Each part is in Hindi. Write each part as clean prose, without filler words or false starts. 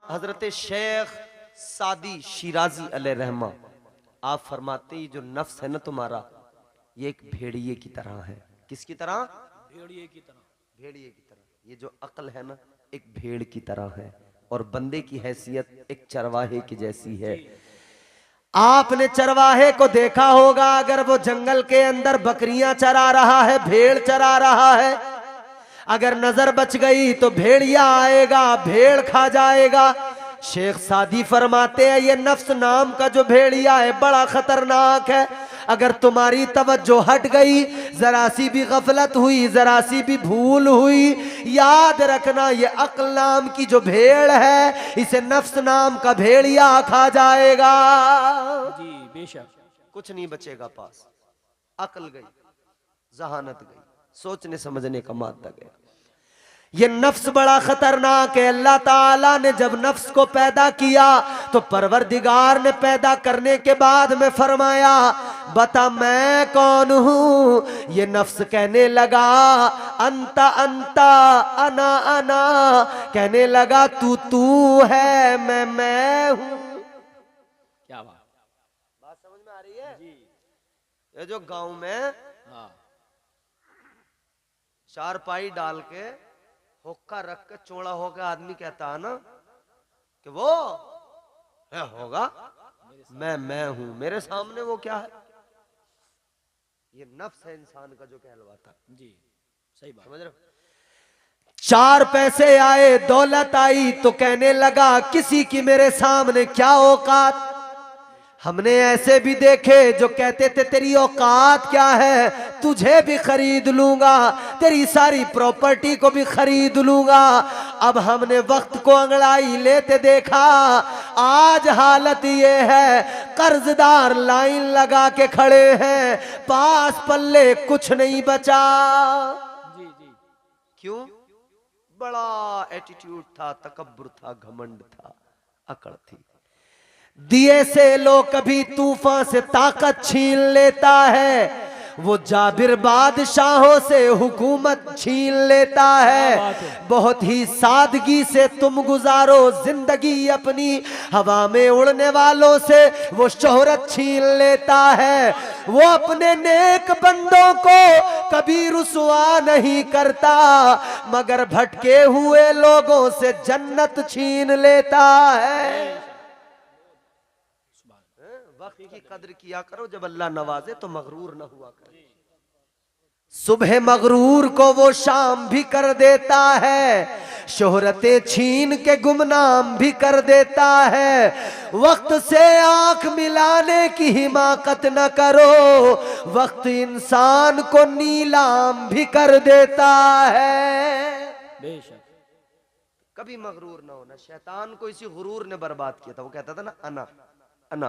हजरत शेख सादी शिराजी अलैहि रहमा आप फरमाते ही जो नफ्स है ना तुम्हारा, ये एक भेड़िए की तरह है। किसकी तरह? भेड़िए की तरह। भेड़िए की तरह। ये जो अक्ल है ना, एक भेड़ की तरह है और बंदे की हैसियत एक चरवाहे की जैसी है। आपने चरवाहे को देखा होगा, अगर वो जंगल के अंदर बकरियां चरा रहा है, भेड़ चरा रहा है, अगर नजर बच गई तो भेड़िया आएगा, भेड़ खा जाएगा। शेख सादी फरमाते हैं ये नफ्स नाम का जो भेड़िया है बड़ा खतरनाक है। अगर तुम्हारी तवज्जो हट गई, जरा सी भी गफलत हुई, जरा सी भी भूल हुई, याद रखना ये अक्ल नाम की जो भेड़ है, इसे नफ्स नाम का भेड़िया खा जाएगा। जी बेशक। कुछ नहीं बचेगा पास। अक्ल गई, जहानत गई, सोचने समझने का मादा गया। ये नफ्स बड़ा खतरनाक है। अल्लाह ताला ने जब नफ्स को पैदा किया तो परवरदिगार ने पैदा करने के बाद में फरमाया बता मैं कौन हूं। ये नफ्स कहने लगा अंता अंता अना अना, कहने लगा तू तू है, मैं हूं। क्या बात समझ में आ रही है? जी। ये जो गांव में हाँ। चारपाई डाल के हुक्का रख के चौड़ा होकर आदमी कहता है ना कि वो है होगा, मैं हूं मेरे सामने, वो क्या है? ये नफ्स है इंसान का जो कहलवाता। जी सही बात। समझ रहे हो? चार पैसे आए, दौलत आई तो कहने लगा किसी की मेरे सामने क्या औकात। हमने ऐसे भी देखे जो कहते थे तेरी औकात क्या है, तुझे भी खरीद लूंगा, तेरी सारी प्रॉपर्टी को भी खरीद लूंगा। अब हमने वक्त को अंगड़ाई लेते देखा, आज हालत ये है कर्जदार लाइन लगा के खड़े हैं, पास पल्ले कुछ नहीं बचा। जी जी। क्यों? बड़ा एटीट्यूड था, तकब्बुर था, घमंड था, अकड़ थी। दिए से लोग कभी तूफान से ताकत छीन लेता है, वो जाबिर बादशाहों से हुकूमत छीन लेता है। बहुत ही सादगी से तुम गुजारो जिंदगी अपनी, हवा में उड़ने वालों से वो शोहरत छीन लेता है। वो अपने नेक बंदों को कभी रुसवा नहीं करता, मगर भटके हुए लोगों से जन्नत छीन लेता है। वक्त की कदर किया करो, जब अल्लाह नवाजे तो मगरूर न हुआ करो। सुबह मगरूर को वो शाम भी कर देता है, शोहरतें छीन के गुमनाम भी कर देता है। वक्त से आंख मिलाने की हिमाकत न करो, वक्त इंसान को नीलाम भी कर देता है। बेशक। कभी मगरूर ना होना। शैतान को इसी गुरूर ने बर्बाद किया था। वो कहता था ना अना अना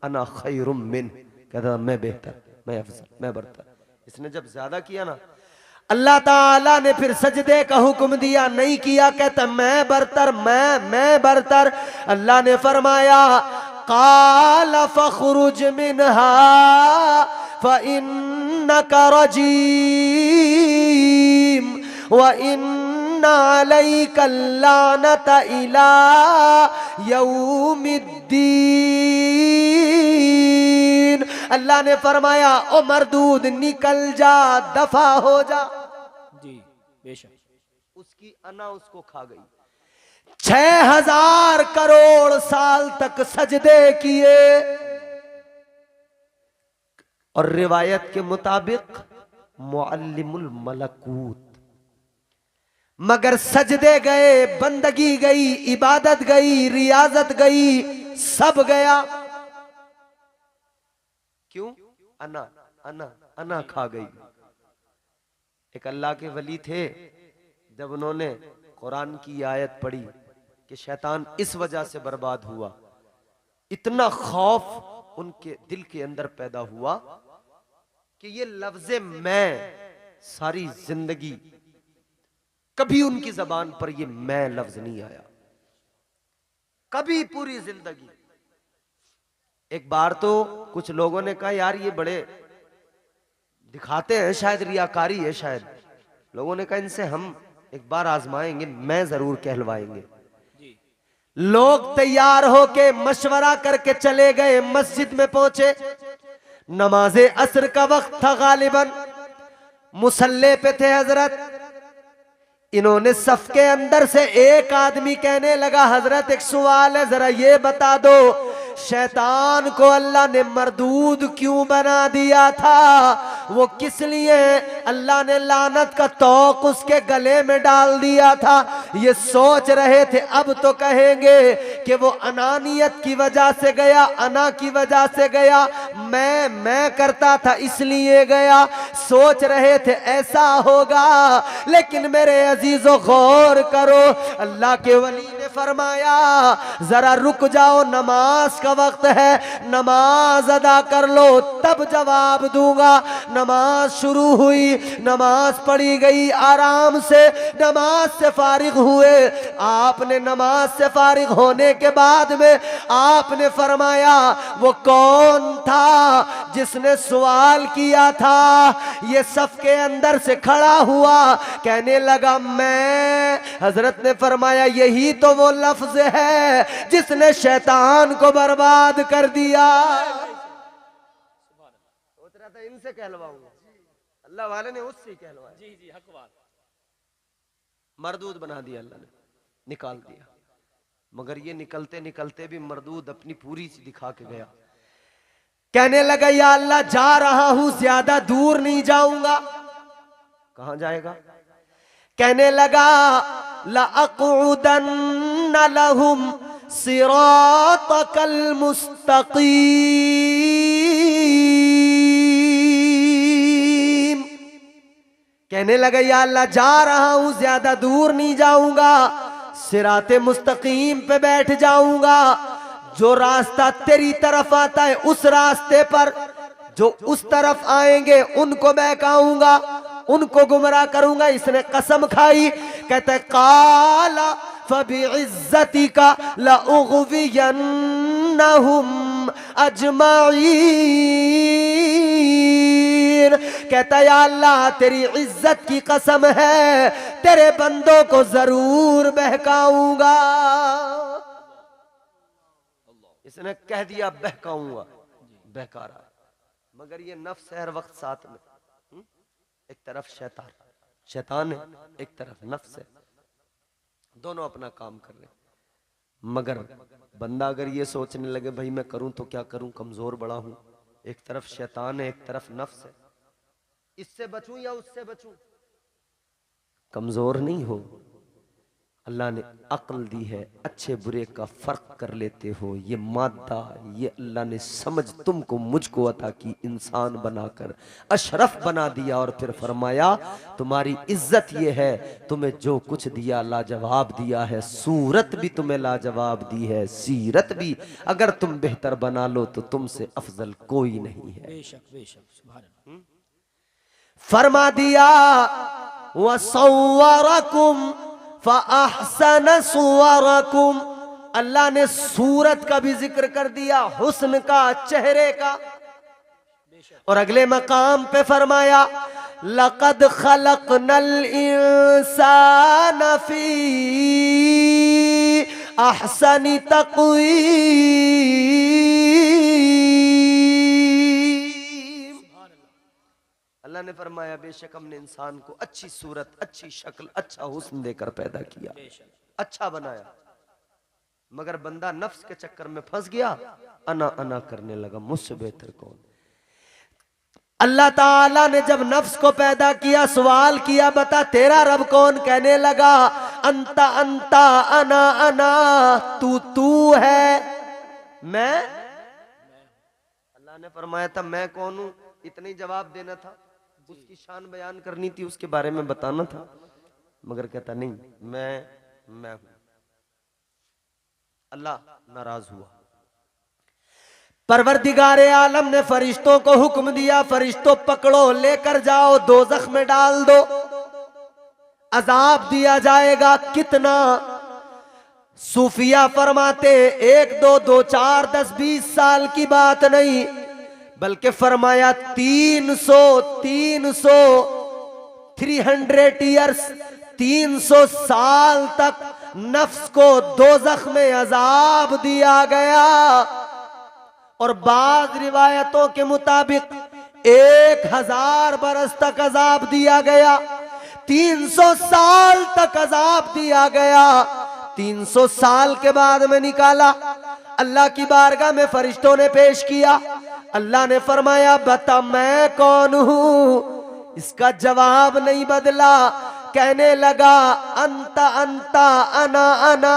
अना खैरुम मिन, कहता था मैं बेहतर, मैं अफजल, मैं बरतर। इसने जब ज्यादा किया ना, अल्लाह ताला ने फिर सजदे का हुक्म दिया, नहीं किया, कहता मैं बरतर, मैं बरतर। अल्लाह ने फरमाया काला फखरुज मिनहा फइन्नका रजीम व इन्ना अलैका लानत इला यौमिद्दीन। अल्लाह ने फरमाया ओ मरदूद निकल जा, दफा हो जा। जी बेशक। उसकी अना उसको खा गई। 6000 करोड़ साल तक सजदे किए और रिवायत के मुताबिक मुअल्लिमुल मलकूत, मगर सजदे गए, बंदगी गई, इबादत गई, रियाजत गई, सब गया। क्यों? अना अना अना खा गई। एक अल्लाह के वली थे, जब उन्होंने कुरान की आयत पढ़ी कि शैतान इस वजह से बर्बाद हुआ, इतना खौफ उनके दिल के अंदर पैदा हुआ कि ये लफ्ज़े मैं सारी जिंदगी कभी उनकी जबान पर ये मैं लफ्ज नहीं आया, कभी पूरी जिंदगी। एक बार तो कुछ लोगों ने कहा यार ये बड़े दिखाते हैं, शायद रियाकारी है, शायद। लोगों ने कहा इनसे हम एक बार आजमाएंगे, मैं जरूर कहलवाएंगे। लोग तैयार होके मशवरा करके चले गए, मस्जिद में पहुंचे। नमाजे असर का वक्त था, गालिबन मुसल्ले पे थे हजरत। इन्होंने सफ के अंदर से एक आदमी कहने लगा, हजरत एक सवाल है, जरा ये बता दो, शैतान को अल्लाह ने मरदूद क्यों बना दिया था? वो किस लिए अल्लाह ने लानत का तौक उसके गले में डाल दिया था? ये सोच रहे थे। अब तो कहेंगे कि वो अनानियत की वजह से गया, अना की वजह से गया, मैं करता था इसलिए गया। सोच रहे थे ऐसा होगा, लेकिन मेरे अजीजों गौर करो, अल्लाह के वली ने फरमाया जरा रुक जाओ, नमाज का वक्त है, नमाज अदा कर लो तब जवाब दूंगा। नमाज शुरू हुई, नमाज पढ़ी गई, आराम से नमाज से फारिग हुए। आपने नमाज से फारिग होने के बाद में आपने फरमाया, वो कौन था जिसने सवाल किया था? ये सफ के अंदर से खड़ा हुआ, कहने लगा मैं। हजरत ने फरमाया यही तो वो लफ्ज है जिसने शैतान को बर्बाद कर दिया। सोच रहा था इनसे कहलवाऊंगा, अल्लाह वाले ने उससे कहलवाया। जी जी, हक बात। मरदूद बना दिया अल्लाह ने, निकाल दिया। मगर ये निकलते निकलते भी मरदूद अपनी पूरी सी दिखा के गया। कहने लगा या अल्लाह जा रहा हूं, ज्यादा दूर नहीं जाऊंगा। कहां जाएगा? कहने लगा लअक़उदन्न लहुम सिरातकल मुस्तक़ीम। कहने लगा या अल्लाह जा रहा हूं, ज्यादा दूर नहीं जाऊंगा, सिराते मुस्तकीम पे बैठ जाऊंगा। जो रास्ता तेरी तरफ आता है उस रास्ते पर जो उस तरफ आएंगे उनको बहकाऊंगा, उनको गुमराह करूंगा। इसने कसम खाई, कहते काला फबिइज्जतिका लउग़वियन्नहुम अजमाईन। कहता या अल्लाह तेरी इज्जत की कसम है, तेरे बंदों को जरूर बहकाऊंगा। इसने कह दिया बहकाऊंगा, बहका रहा है। मगर ये नफ्स है हर वक्त साथ में। एक तरफ शैतान है, एक तरफ नफ्स है, दोनों अपना काम कर रहे हैं। मगर बंदा अगर ये सोचने लगे भाई मैं करूं तो क्या करूं, कमजोर बड़ा हूं, एक तरफ शैतान है, एक तरफ नफ्स है, इससे बचूं या उससे बचूं? कमजोर नहीं हो, अल्लाह ने अक्ल दी है, अच्छे बुरे का फर्क कर लेते हो। ये मादा, ये अल्लाह ने समझ तुमको मुझको अता की, इंसान बनाकर अशरफ बना दिया। और फिर फरमाया तुम्हारी इज्जत ये है, तुम्हें जो कुछ दिया लाजवाब दिया है, सूरत भी तुम्हें लाजवाब दी है, सीरत भी अगर तुम बेहतर बना लो तो तुमसे अफजल कोई नहीं है। बेशक बेशक, सुभान अल्लाह। फरमा दिया वसव्वरकुम फ़अहसन सुवरकुम। अल्लाह ने सूरत का भी जिक्र कर दिया, हुस्न का, चेहरे का। और अगले मकाम पे फरमाया लक़द खलक़नल इंसान फ़ी अहसनि तक़वीम। अल्लाह ने फरमाया बेशक हमने इंसान को अच्छी सूरत, अच्छी शक्ल, अच्छा हुस्न देकर पैदा किया, अच्छा बनाया। मगर बंदा नफ्स के चक्कर में फंस गया, अना अना करने लगा, मुझसे बेहतर कौन। अल्लाह ताला ने जब नफ्स को पैदा किया, सवाल किया बता तेरा रब कौन? कहने लगा अंता अंता अना अना, तू तू है, मैं। अल्लाह ने फरमाया था मैं कौन हूं, इतना ही जवाब देना था, उसकी शान बयान करनी थी, उसके बारे में बताना था। मगर कहता नहीं मैं हूं। अल्लाह नाराज हुआ। परवरदिगारे आलम ने फरिश्तों को हुक्म दिया, फरिश्तों पकड़ो, लेकर जाओ, दोज़ख में डाल दो, अजाब दिया जाएगा। कितना? सूफिया फरमाते 1 2 2 4 10 20 साल की बात नहीं, बल्कि फरमाया 300 ईयर्स, 300 साल तक नफ्स को दोज़ख में अजाब दिया गया। और बाज रिवायतों के मुताबिक 1000 बरस तक अजाब दिया गया, 300 साल तक अजाब दिया गया। 300 साल के बाद में निकाला, अल्लाह की बारगाह में फरिश्तों ने पेश किया। अल्लाह ने फरमाया बता मैं कौन हूं। इसका जवाब नहीं बदला, कहने लगा अंता अंता अना अना,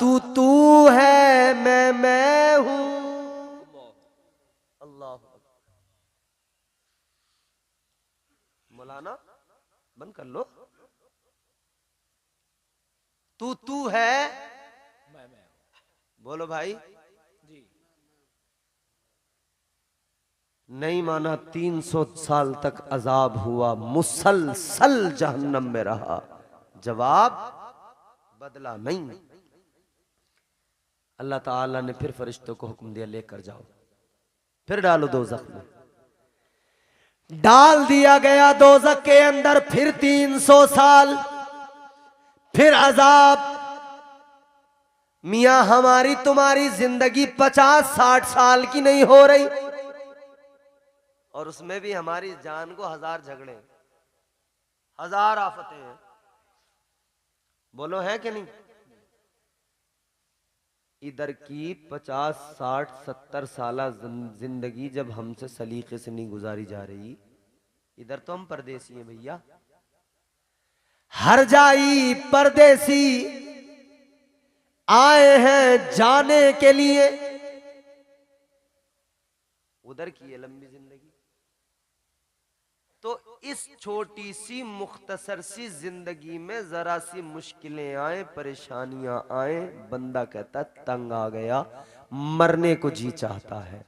तू है मैं हूं। अल्लाह मौलाना बंद कर लो। तू है, मैं बोलो भाई। जी नहीं माना, 300 साल तक अजाब हुआ, मुसलसल जहन्नम में रहा, जवाब बदला नहीं। अल्लाह ताला ने फिर फरिश्तों को हुक्म दिया लेकर जाओ, फिर डालो दोज़ख में। डाल दिया गया दोज़ख के अंदर, फिर 300 साल, फिर अजाब। मियां हमारी तुम्हारी जिंदगी 50-60 साल की नहीं हो रही, और उसमें भी हमारी जान को 1000 झगड़े, 1000 आफतें हैं। बोलो है कि नहीं? इधर की 50, 60, 70 साल जिंदगी जब हमसे सलीके से नहीं गुजारी जा रही, इधर तो हम परदेसी हैं भैया। हर जाई परदेसी आए हैं जाने के लिए, उधर की है लंबी जिंदगी। तो इस छोटी सी मुख्तसर सी जिंदगी में जरा सी मुश्किलें आए, परेशानियां आए, बंदा कहता तंग आ गया, मरने को जी चाहता है।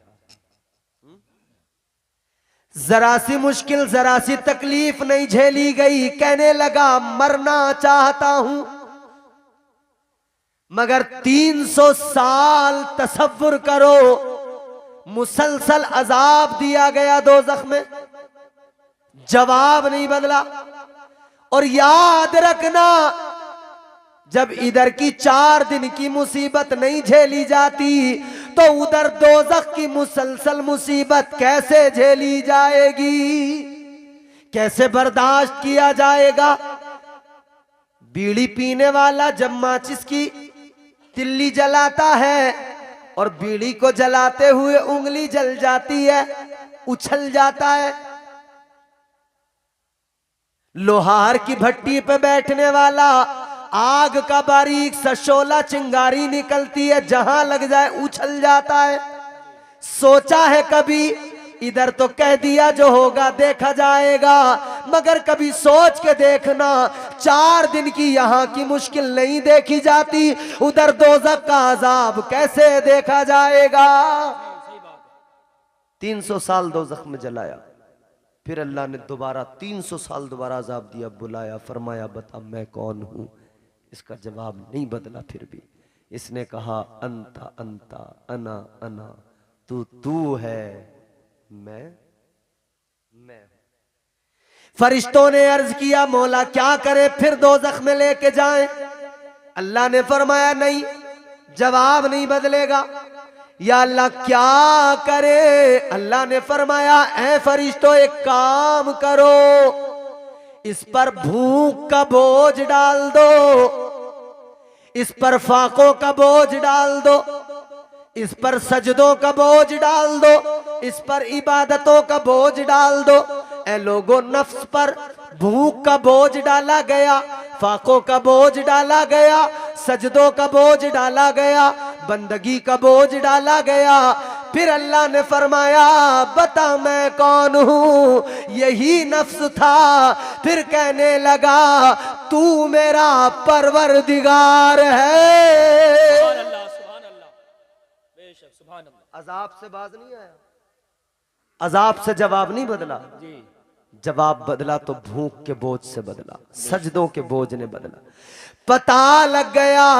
जरा सी मुश्किल, जरा सी तकलीफ नहीं झेली गई, कहने लगा मरना चाहता हूं। मगर 300 साल तसव्वुर करो, मुसलसल अजाब दिया गया दोज़ख में, जवाब नहीं बदला। और याद रखना, जब इधर की 4 दिन की मुसीबत नहीं झेली जाती, तो उधर दोज़ख की मुसलसल मुसीबत कैसे झेली जाएगी, कैसे बर्दाश्त किया जाएगा। बीड़ी पीने वाला जब माचिस की तिल्ली जलाता है और बीड़ी को जलाते हुए उंगली जल जाती है, उछल जाता है। लोहार की भट्टी पे बैठने वाला, आग का बारीक सा शोला चिंगारी निकलती है, जहां लग जाए उछल जाता है। सोचा है कभी, इधर तो कह दिया जो होगा देखा जाएगा, मगर कभी सोच के देखना, 4 दिन की यहां की मुश्किल नहीं देखी जाती, उधर दोज़ख का अजाब कैसे देखा जाएगा। सही बात है। 300 साल दोज़ख में जलाया, फिर अल्लाह ने दोबारा 300 साल दोबारा अजाब दिया, बुलाया, फरमाया बता मैं कौन हूं। इसका जवाब नहीं बदला। फिर भी इसने कहा अंता अंता अना अना, तू है मैं हूं। फरिश्तों ने अर्ज किया मौला क्या करे, फिर दोज़ख में लेके जाएं। अल्लाह ने फरमाया नहीं, जवाब नहीं बदलेगा। या अल्लाह क्या करे? अल्लाह ने फरमाया ऐ फरिश्तों एक काम करो, इस पर भूख का बोझ डाल दो, इस पर फाकों का बोझ डाल दो, इस पर सजदों का बोझ डाल दो, इस पर इबादतों का बोझ डाल दो। ऐ लोगों, नफ्स पर भूख का बोझ डाला गया, फाकों का बोझ डाला गया, सजदों का बोझ डाला गया, बंदगी का बोझ डाला गया। फिर अल्लाह ने फरमाया बता मैं कौन हूं। यही नफ्स था, फिर कहने लगा तू मेरा परवरदिगार है। सुभान अल्लाह, बेशक सुभान अल्लाह। अजाब से बाज नहीं आया, अजाब से जवाब नहीं बदला जी, जवाब बदला तो भूख के बोझ से बदला, सजदों के बोझ ने बदला। पता लग गया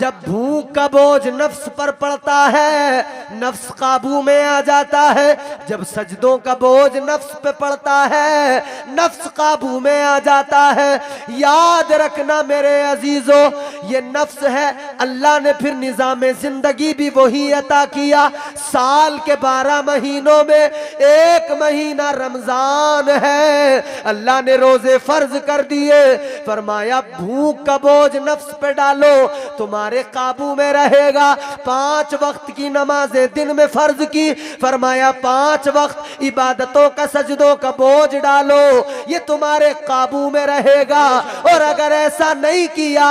जब भूख का बोझ नफ्स पर पड़ता है नफ्स काबू में आ जाता है, जब सजदों का बोझ नफ्स पे पड़ता है नफ्स काबू में आ जाता है। याद रखना मेरे अजीजों, ये नफ्स है, अल्लाह ने फिर निजाम जिंदगी भी वही अता किया। साल के 12 महीनों में एक महीना रमजान है, अल्लाह ने रोजे फर्ज कर दिए, फरमाया भूख का बोझ नफ्स पे डालो तुम्हारे काबू में रहेगा। 5 वक्त की नमाजें दिन में फर्ज की, फरमाया 5 वक्त इबादतों का सजदों का बोझ डालो, ये तुम्हारे काबू में रहेगा। और अगर ऐसा नहीं किया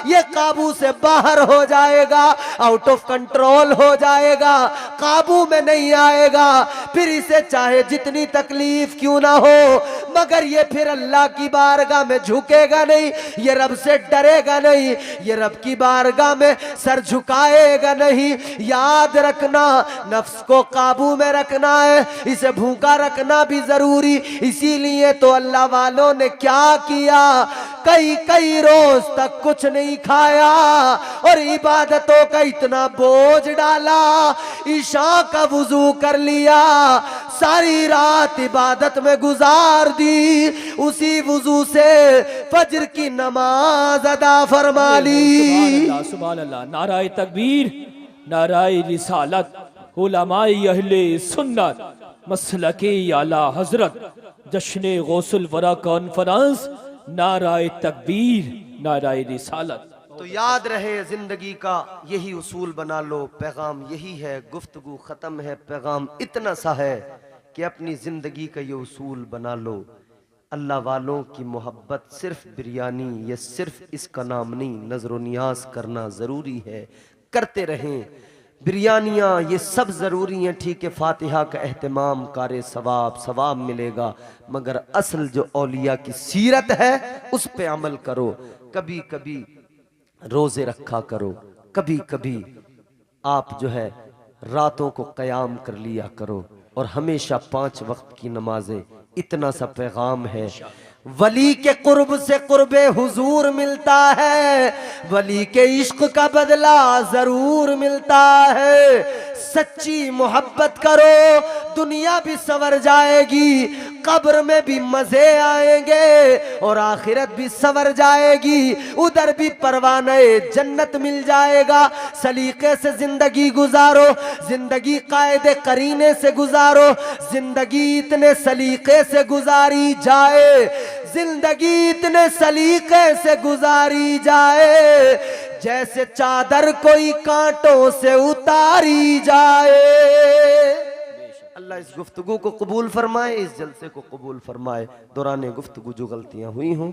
ये काबू से बाहर हो जाएगा, आउट ऑफ कंट्रोल हो जाएगा, काबू में नहीं आएगा। फिर इसे चाहे जितनी तकलीफ क्यों ना हो, मगर ये फिर अल्लाह की बारगाह में झुकेगा नहीं, ये रब से डरेगा नहीं, ये रब की बारगाह में सर झुकाएगा नहीं। याद रखना नफ्स को काबू में रखना है, इसे भूखा रखना भी जरूरी। इसीलिए तो अल्लाह वालों ने क्या किया, कई कई रोज तक कुछ नहीं खाया और इबादतों का इतना बोझ डाला, ईशा का वुजू कर लिया, सारी रात इबादत में गुजार दी, उसी वुजू से फजर की नमाज अदा फरमा ली। सुभान अल्लाह, नाराए तकबीर, नाराए रिसालत, उलमाए अहले सुन्नत, मसलके आला हजरत, जश्न गौसुल वरा कॉन्फ्रेंस, नाराए तकबीर, नाराए रिसालत। तो याद रहे जिंदगी का यही उसूल बना लो, पैगाम यही है, गुफ्तगू खत्म है, पैगाम इतना सा है कि अपनी जिंदगी का ये उसूल बना लो। अल्लाह वालों की मोहब्बत सिर्फ बिरयानी या सिर्फ इसका नाम नहीं, नजर नियाज करना जरूरी है, करते रहें। बिरयानियाँ ये सब ज़रूरी हैं, ठीक है, फातिहा का एहतमाम कारे सवाब, सवाब मिलेगा, मगर असल जो औलिया की सीरत है उस पे अमल करो। कभी कभी रोज़े रखा करो, कभी कभी आप जो है रातों को क़याम कर लिया करो, और हमेशा 5 वक्त की नमाजें। इतना सा पैगाम है, वली के कुर्ब से कुर्बे हुजूर मिलता है, वली के इश्क का बदला जरूर मिलता है। सच्ची मोहब्बत करो, दुनिया भी संवर जाएगी, कब्र में भी मजे आएंगे और आखिरत भी संवर जाएगी, उधर भी परवाने जन्नत मिल जाएगा। सलीके से जिंदगी गुजारो, जिंदगी कायदे करीने से गुजारो, जिंदगी इतने सलीके से गुजारी जाए, जिंदगी इतने सलीके से गुजारी जाए जैसे चादर कोई कांटों से उतारी जाए। अल्लाह इस गुफ्तगू को कबूल फरमाए, इस जलसे को कबूल फरमाए। दौरान गुफ्तगू जो गलतियां हुई हों